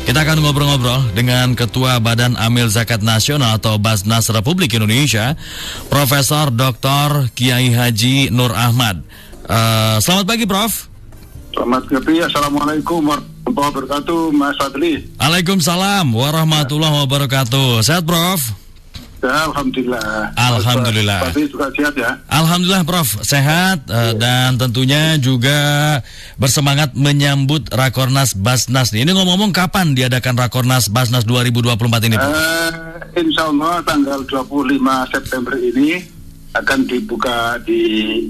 Kita akan ngobrol-ngobrol dengan Ketua Badan Amil Zakat Nasional atau Basnas Republik Indonesia, Profesor Dr. Kiai Haji Nur Ahmad. Selamat pagi, Prof. Selamat pagi. Assalamualaikum warahmatullahi wabarakatuh, Mas Adli. Waalaikumsalam warahmatullahi wabarakatuh. Sehat, Prof? Ya, Alhamdulillah. Alhamdulillah. Pasti juga sehat ya? Alhamdulillah, Prof. Sehat dan tentunya juga bersemangat menyambut Rakornas Basnas. Ini ngomong-ngomong, kapan diadakan Rakornas Basnas 2024 ini, Prof? Insya Allah tanggal 25 September ini akan dibuka di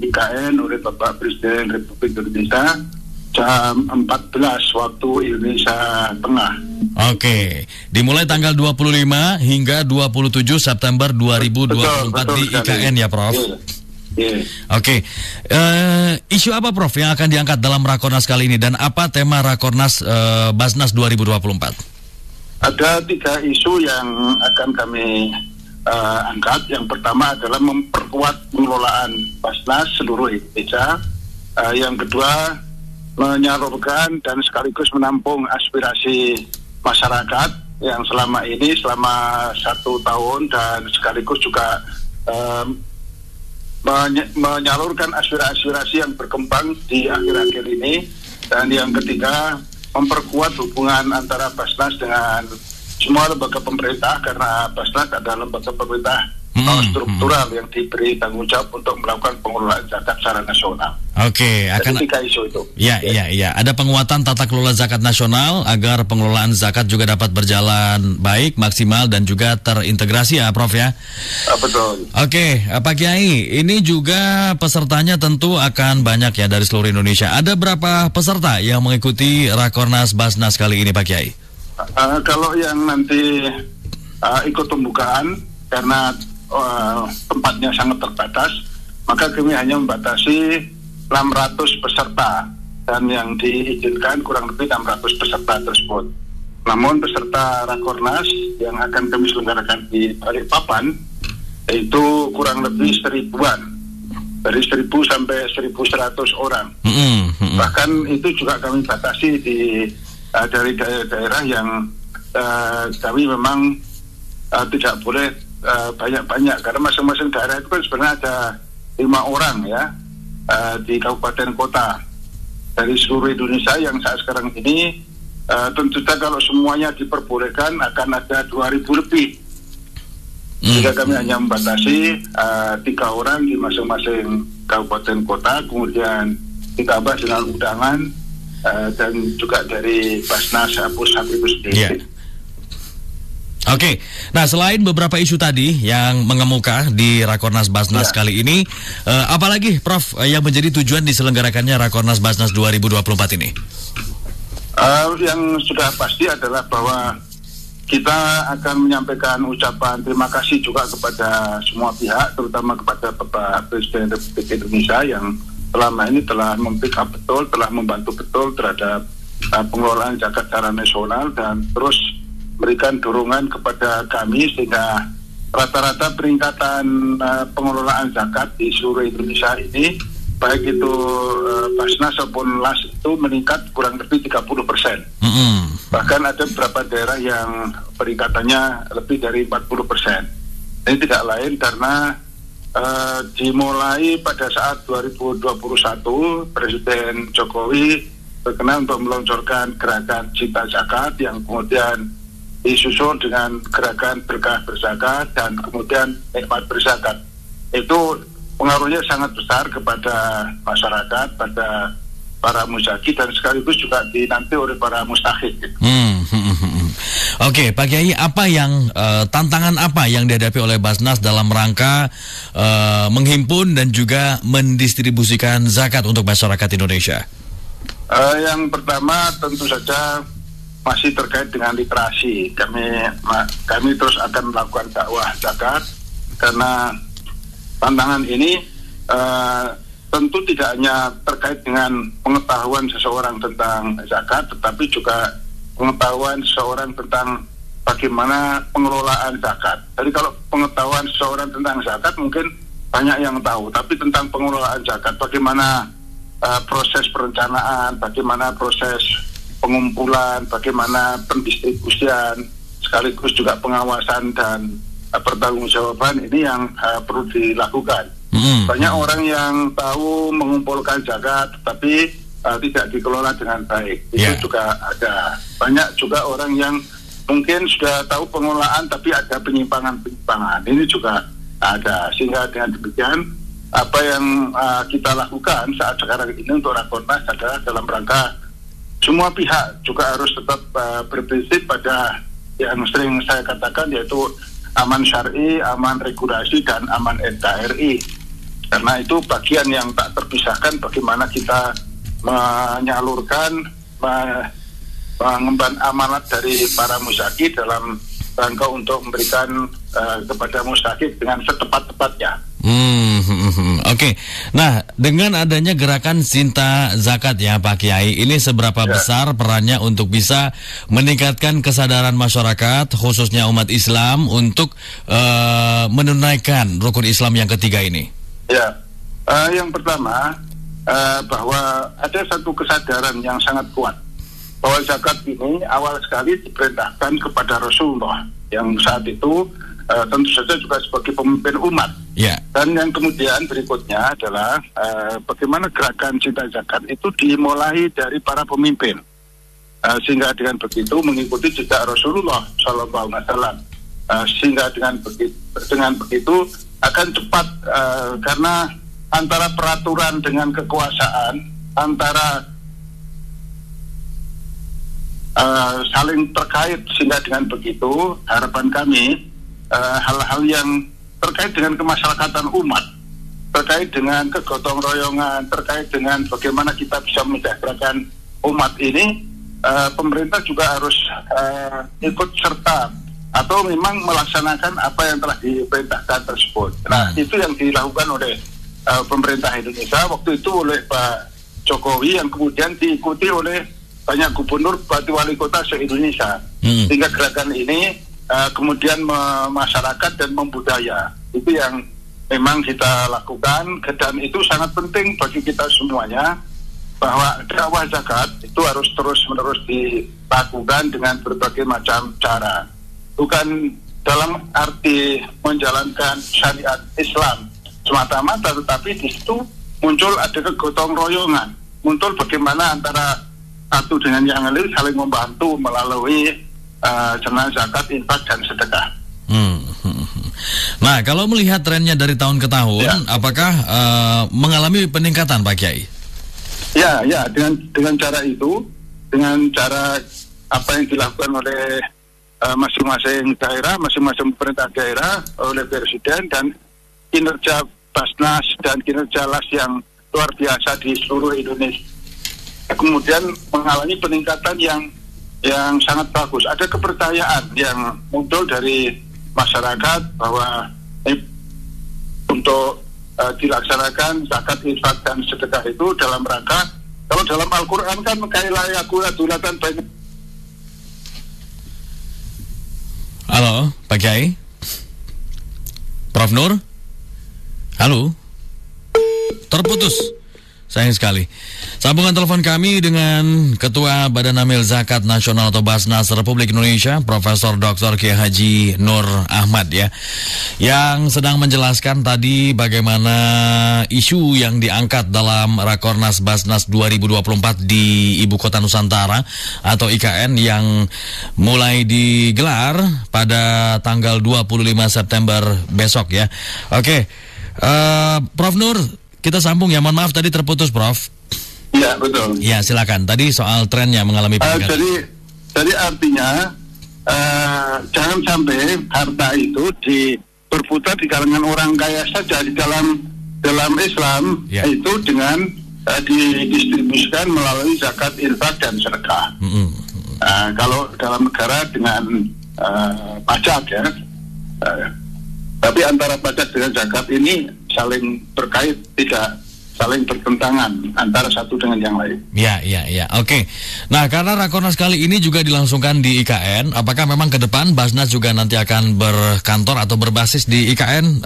IKN oleh Bapak Presiden Republik Indonesia jam 14 waktu Indonesia Tengah. Oke, dimulai tanggal 25 hingga 27 September 2024 betul, di IKN ya, Prof? Iya. Oke, isu apa, Prof, yang akan diangkat dalam Rakornas kali ini dan apa tema Rakornas Basnas 2024? Ada 3 isu yang akan kami angkat. Yang pertama adalah memperkuat pengelolaan Basnas seluruh Indonesia. Yang kedua, menyalurkan dan sekaligus menampung aspirasi masyarakat yang selama 1 tahun dan sekaligus juga menyalurkan aspirasi yang berkembang di akhir-akhir ini. Dan yang ketiga, memperkuat hubungan antara Basnas dengan semua lembaga pemerintah, karena Basnas adalah lembaga pemerintah struktural yang diberi tanggung jawab untuk melakukan pengelolaan zakat secara nasional. Oke, akan 3 isu itu. Ya. Ada penguatan tata kelola zakat nasional agar pengelolaan zakat juga dapat berjalan baik, maksimal dan juga terintegrasi ya, Prof ya. Betul. Oke, Pak Kiai, ini juga pesertanya tentu akan banyak ya dari seluruh Indonesia. Ada berapa peserta yang mengikuti Rakornas Basnas kali ini, Pak Kiai? Kalau yang nanti ikut pembukaan, karena tempatnya sangat terbatas, maka kami hanya membatasi 600 peserta dan yang diizinkan kurang lebih 600 peserta tersebut. Namun peserta Rakornas yang akan kami selenggarakan di Balikpapan itu kurang lebih 1000-an, dari 1000 sampai 1100 orang. Bahkan itu juga kami batasi dari daerah-daerah yang kami memang tidak boleh banyak-banyak, karena masing-masing daerah itu kan sebenarnya ada 5 orang ya di kabupaten kota dari seluruh Indonesia yang saat sekarang ini. Tentu saja kalau semuanya diperbolehkan akan ada 2000 lebih. Jika kami hanya membatasi 3 orang di masing-masing kabupaten kota, kemudian ditambah dengan undangan dan juga dari Basnas Pusat itu sendiri. Oke, nah selain beberapa isu tadi yang mengemuka di Rakornas Basnas kali ini, apalagi, Prof, yang menjadi tujuan diselenggarakannya Rakornas Basnas 2024 ini? Yang sudah pasti adalah bahwa kita akan menyampaikan ucapan terima kasih juga kepada semua pihak, terutama kepada Bapak Presiden Republik Indonesia yang selama ini telah mempick-up betul, telah membantu betul terhadap pengelolaan zakat secara nasional dan terus berikan dorongan kepada kami sehingga rata-rata peningkatan pengelolaan zakat di seluruh Indonesia ini, baik itu Basnas maupun LAS, itu meningkat kurang lebih 30%. Bahkan ada beberapa daerah yang peningkatannya lebih dari 40%. Ini tidak lain karena dimulai pada saat 2021 Presiden Jokowi berkenan untuk meluncurkan gerakan Cinta Zakat yang kemudian disusul dengan gerakan Berkah Berzakat dan kemudian Nikmat Berzakat. Itu pengaruhnya sangat besar kepada masyarakat, pada para muzaki dan sekaligus juga dinanti oleh para mustahik. Oke, Pak Kiai, apa yang tantangan apa yang dihadapi oleh Basnas dalam rangka menghimpun dan juga mendistribusikan zakat untuk masyarakat Indonesia? Yang pertama tentu saja masih terkait dengan literasi. Kami terus akan melakukan dakwah zakat karena tantangan ini tentu tidak hanya terkait dengan pengetahuan seseorang tentang zakat, tetapi juga pengetahuan seseorang tentang bagaimana pengelolaan zakat. Jadi kalau pengetahuan seseorang tentang zakat mungkin banyak yang tahu, tapi tentang pengelolaan zakat, bagaimana proses perencanaan, bagaimana proses pengumpulan, bagaimana pendistribusian, sekaligus juga pengawasan dan pertanggungjawaban ini yang perlu dilakukan. Banyak orang yang tahu mengumpulkan zakat, tetapi tidak dikelola dengan baik. Itu juga ada. Banyak juga orang yang mungkin sudah tahu pengelolaan, tapi ada penyimpangan-penyimpangan. Ini juga ada. Sehingga dengan demikian, apa yang kita lakukan saat sekarang ini untuk Rakornas adalah dalam rangka semua pihak juga harus tetap berprinsip pada yang sering saya katakan, yaitu aman syar'i, aman regulasi, dan aman NKRI. Karena itu bagian yang tak terpisahkan bagaimana kita menyalurkan, mengemban amanat dari para mustaqi dalam rangka untuk memberikan kepada mustaqi dengan setepat-tepatnya. Oke. Nah, dengan adanya gerakan Cinta Zakat ya Pak Kiai, ini seberapa besar perannya untuk bisa meningkatkan kesadaran masyarakat, khususnya umat Islam, untuk menunaikan rukun Islam yang ketiga ini? Ya, yang pertama bahwa ada satu kesadaran yang sangat kuat bahwa zakat ini awal sekali diperintahkan kepada Rasulullah yang saat itu tentu saja juga sebagai pemimpin umat. Dan yang kemudian berikutnya adalah bagaimana gerakan Cinta Zakat itu dimulai dari para pemimpin, sehingga dengan begitu mengikuti jejak Rasulullah SAW. Sehingga dengan begitu akan cepat, karena antara peraturan dengan kekuasaan, antara saling terkait, sehingga dengan begitu harapan kami hal-hal yang terkait dengan kemasyarakatan umat, terkait dengan kegotong royongan, terkait dengan bagaimana kita bisa mensejahterakan umat ini, pemerintah juga harus ikut serta atau memang melaksanakan apa yang telah diperintahkan tersebut. Nah, itu yang dilakukan oleh pemerintah Indonesia waktu itu oleh Pak Jokowi, yang kemudian diikuti oleh banyak gubernur, bupati, wali kota se-Indonesia. Sehingga gerakan ini kemudian masyarakat dan membudaya. Itu yang memang kita lakukan, dan itu sangat penting bagi kita semuanya, bahwa dakwah zakat itu harus terus-menerus dilakukan dengan berbagai macam cara. Bukan dalam arti menjalankan syariat Islam semata-mata, tetapi di situ muncul ada kegotong royongan, muncul bagaimana antara satu dengan yang lain saling membantu melalui jalan zakat, infak, dan sedekah. Nah, kalau melihat trennya dari tahun ke tahun, apakah mengalami peningkatan, Pak Kiai? Ya, dengan cara itu, dengan cara apa yang dilakukan oleh masing-masing daerah, masing-masing pemerintah daerah, oleh Presiden, dan kinerja Basnas dan kinerja LAS yang luar biasa di seluruh Indonesia, kemudian mengalami peningkatan yang sangat bagus. Ada kepercayaan yang muncul dari masyarakat bahwa untuk dilaksanakan zakat, infak, dan sedekah itu dalam rangka, kalau dalam Al-Quran kan kailah yakuna dulatan baik. Halo, Pak Kiai? Prof. Nur? Halo? Terputus. Sayang sekali. Sambungan telepon kami dengan Ketua Badan Amil Zakat Nasional atau Basnas Republik Indonesia, Profesor Dr. Kiai Haji Nur Ahmad ya, yang sedang menjelaskan tadi bagaimana isu yang diangkat dalam Rakornas Basnas 2024 di Ibu Kota Nusantara atau IKN yang mulai digelar pada tanggal 25 September besok ya. Oke, Prof. Nur, kita sambung ya, mohon maaf tadi terputus, Prof. Iya, betul. Ya, silakan. Tadi soal trennya mengalami peningkatan. Jadi artinya jangan sampai harta itu berputar di kalangan orang kaya saja. Di dalam Islam itu dengan didistribusikan melalui zakat, infak, dan sedekah. Kalau dalam negara dengan pajak ya. Tapi antara pajak dengan zakat ini saling terkait, tidak saling bertentangan antara satu dengan yang lain. Ya. Oke. Nah, karena Rakornas kali ini juga dilangsungkan di IKN, apakah memang ke depan Basnas juga nanti akan berkantor atau berbasis di IKN,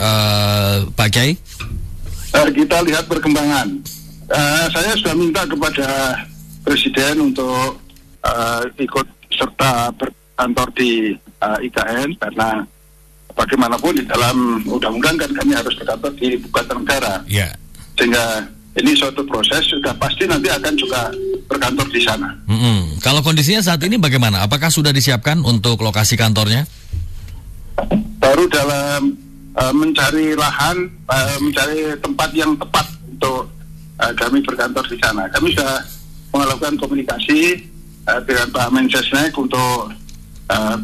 Pak Kiai? Kita lihat perkembangan. Saya sudah minta kepada Presiden untuk ikut serta berkantor di IKN, karena bagaimanapun di dalam undang-undang kan kami harus berkantor di ibu kota negara. Ya. Sehingga ini suatu proses, sudah pasti nanti akan juga berkantor di sana. Kalau kondisinya saat ini bagaimana? Apakah sudah disiapkan untuk lokasi kantornya? Baru dalam mencari lahan, mencari tempat yang tepat untuk kami berkantor di sana. Kami sudah melakukan komunikasi dengan Pak Mensesnek untuk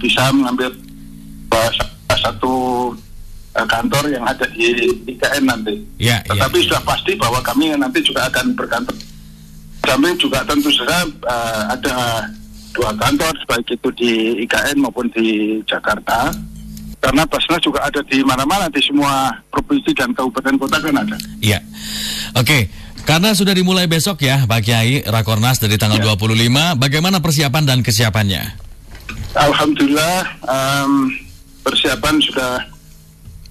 bisa mengambil satu kantor yang ada di IKN nanti. Tetapi sudah pasti bahwa kami nanti juga akan berkantor. Kami juga tentu saja ada 2 kantor, baik itu di IKN maupun di Jakarta. Karena Basnas juga ada di mana-mana, di semua provinsi dan kabupaten kota kan ada. Iya. Oke. Karena sudah dimulai besok ya Pak Kiai, Rakornas dari tanggal 25, bagaimana persiapan dan kesiapannya? Alhamdulillah, persiapan sudah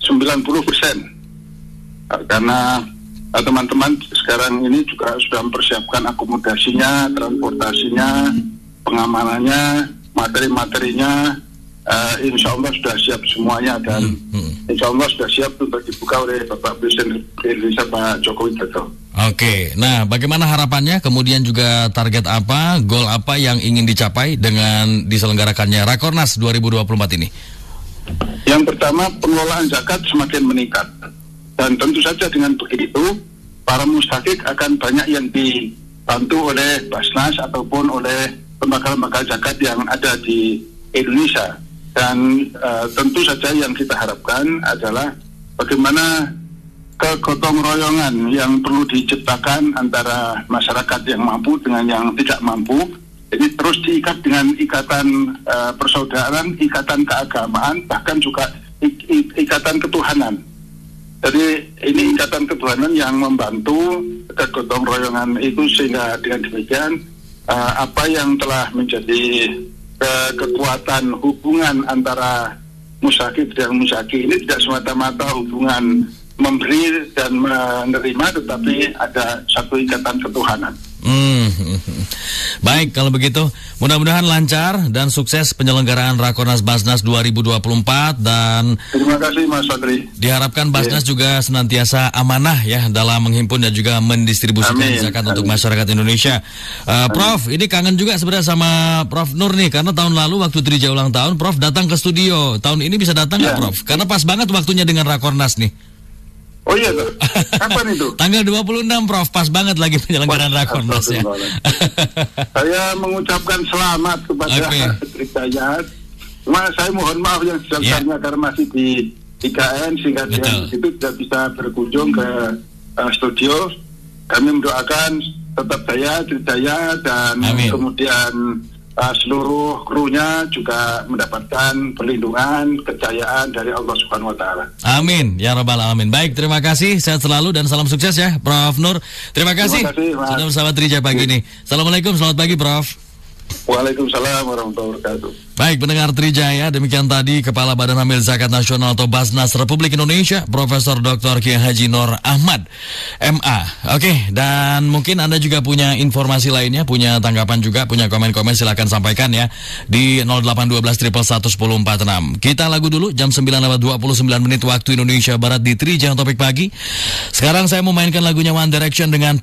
90%. Karena teman-teman sekarang ini juga sudah mempersiapkan akomodasinya, transportasinya, pengamanannya, materi-materinya, insya Allah sudah siap semuanya, dan insya Allah sudah siap untuk dibuka oleh Bapak Presiden Indonesia Pak Joko Widodo. Oke, nah bagaimana harapannya, kemudian juga target apa, goal apa yang ingin dicapai dengan diselenggarakannya Rakornas 2024 ini? Yang pertama, pengelolaan zakat semakin meningkat, dan tentu saja dengan begitu para mustahik akan banyak yang dibantu oleh Basnas ataupun oleh lembaga-lembaga zakat yang ada di Indonesia. Dan tentu saja yang kita harapkan adalah bagaimana kegotong royongan yang perlu diciptakan antara masyarakat yang mampu dengan yang tidak mampu. Jadi terus diikat dengan ikatan persaudaraan, ikatan keagamaan, bahkan juga ikatan ketuhanan. Jadi ini ikatan ketuhanan yang membantu kegotong royongan itu, sehingga dengan demikian apa yang telah menjadi kekuatan hubungan antara musyaki dan musyaki ini tidak semata-mata hubungan memberi dan menerima, tetapi ada satu ikatan ketuhanan. Baik, kalau begitu mudah-mudahan lancar dan sukses penyelenggaraan Rakornas Basnas 2024, dan terima kasih Mas Fadri. Diharapkan Basnas juga senantiasa amanah ya dalam menghimpun dan juga mendistribusikan zakat untuk masyarakat Indonesia. Prof, ini kangen juga sebenarnya sama Prof Nur nih, karena tahun lalu waktu Trija ulang tahun Prof datang ke studio. Tahun ini bisa datang nggak Prof? Karena pas banget waktunya dengan Rakornas nih. Oh iya tuh, kapan itu? Tanggal 26 Prof, pas banget lagi penyelenggaraan Rakornas ya. Saya mengucapkan selamat kepada Trija. Cuma saya mohon maaf yang sebesarnya karena masih di IKN, sehingga dengan itu tidak bisa berkunjung ke studio. Kami mendoakan tetap Trija dan kemudian seluruh krunya juga mendapatkan perlindungan, kejayaan dari Allah Subhanahu wa Ta'ala. Amin ya rabbal alamin. Baik, terima kasih, sehat selalu dan salam sukses ya Prof Nur. Terima kasih sudah bersama Trija pagi ini. Assalamualaikum, selamat pagi Prof. Waalaikumsalam warahmatullahi wabarakatuh. Baik, pendengar Trijaya, demikian tadi Kepala Badan Amil Zakat Nasional atau Basnas Republik Indonesia, Profesor Dr. Kiai Haji Nur Ahmad, MA. Oke, dan mungkin Anda juga punya informasi lainnya, punya tanggapan juga, punya komen-komen, silakan sampaikan ya di 0812 111 1046. Kita lagu dulu, jam 9:29 waktu Indonesia Barat di Trijaya Topik Pagi. Sekarang saya mau mainkan lagunya One Direction dengan